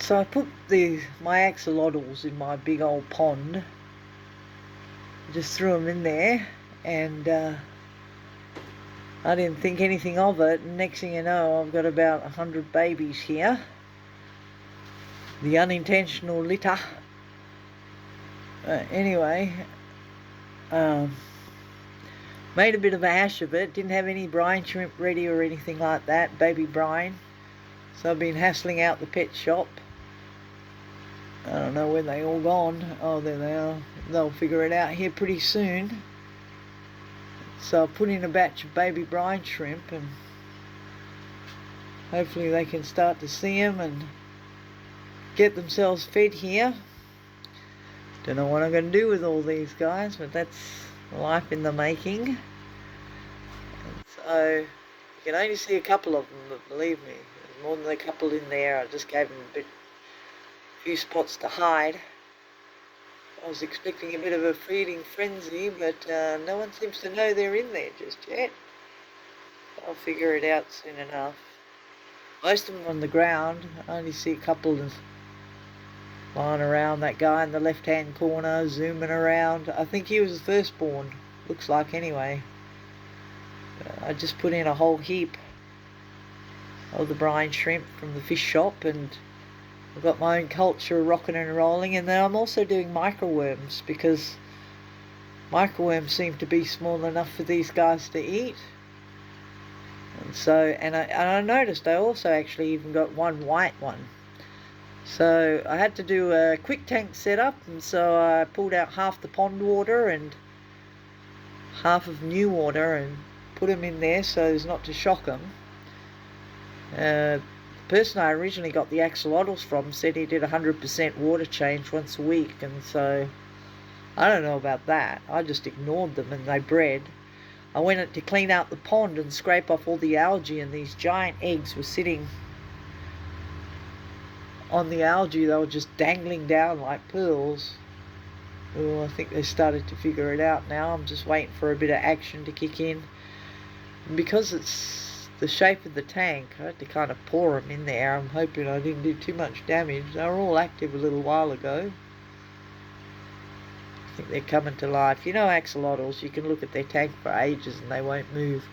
So I put my axolotls in my big old pond. Just threw them in there, and I didn't think anything of it. And next thing you know, I've got about 100 babies here. The unintentional litter. Anyway, made a bit of a hash of it. Didn't have any brine shrimp ready or anything like that, baby brine. So I've been hassling out the pet shop. I don't know where they all gone. Oh, there they are. They'll figure it out here pretty soon. So I'll put in a batch of baby brine shrimp, and hopefully they can start to see them and get themselves fed here. Don't know what I'm going to do with all these guys, but that's life in the making. And so you can only see a couple of them, but believe me, there's more than a couple in there. I just gave them a few spots to hide. I was expecting a bit of a feeding frenzy, but no one seems to know they're in there just yet. I'll figure it out soon enough. Most of them on the ground. I only see a couple lying around. That guy in the left-hand corner zooming around. I think he was the firstborn, looks like anyway. I just put in a whole heap of the brine shrimp from the fish shop, and I've got my own culture rocking and rolling. And then I'm also doing microworms, because microworms seem to be small enough for these guys to eat. And so, and I noticed I also actually even got one white one. So I had to do a quick tank setup, and so I pulled out half the pond water and half of new water and put them in there so as not to shock them. The person I originally got the axolotls from said he did 100% water change once a week, and so I don't know about that. I just ignored them and they bred. I went to clean out the pond and scrape off all the algae, and these giant eggs were sitting on the algae. They were just dangling down like pearls. Oh, I think they started to figure it out now. I'm just waiting for a bit of action to kick in. And because it's the shape of the tank, I had to kind of pour them in there. I'm hoping I didn't do too much damage. They were all active a little while ago. I think they're coming to life. You know, axolotls, you can look at their tank for ages and they won't move.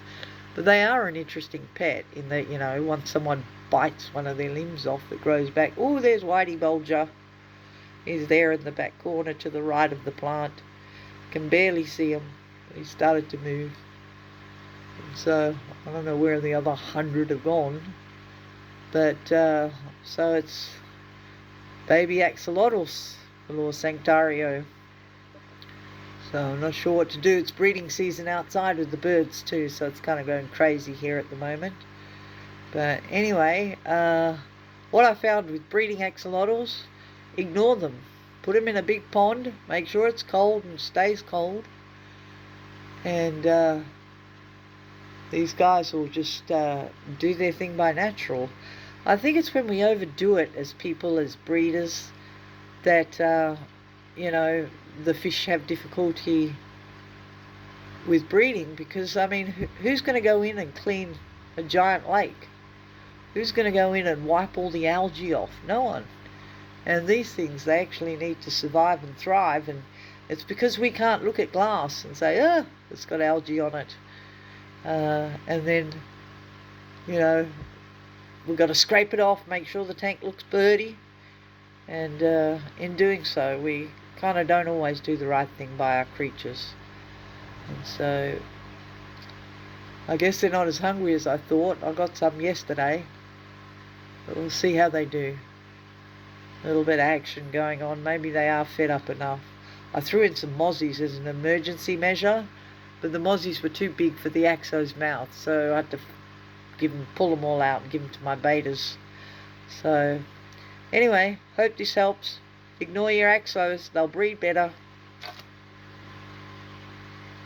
But they are an interesting pet in that, you know, once someone bites one of their limbs off, it grows back. Oh, there's Whitey Bulger. He's there in the back corner to the right of the plant. Can barely see him, but he started to move. And so I don't know where the other 100 have gone. But so it's baby axolotls, Valor Sanctario. So I'm not sure what to do. It's breeding season outside with the birds too, so it's kind of going crazy here at the moment. But anyway, what I found with breeding axolotls, ignore them. Put them in a big pond, make sure it's cold and stays cold, and these guys will just do their thing by natural. I think it's when we overdo it as people, as breeders, that you know, the fish have difficulty with breeding, because I mean, who's going to go in and clean a giant lake? Who's going to go in and wipe all the algae off? No one. And these things, they actually need to survive and thrive, and it's because we can't look at glass and say, oh, it's got algae on it, and then, you know, we've got to scrape it off, make sure the tank looks birdy, and in doing so we kind of don't always do the right thing by our creatures. And so I guess they're not as hungry as I thought. I got some yesterday, but we'll see how they do. A little bit of action going on. Maybe they are fed up enough. I threw in some mozzies as an emergency measure, but the mozzies were too big for the axo's mouth, so I had to pull them all out and give them to my betas. So anyway, hope this helps. Ignore your axos, they'll breed better.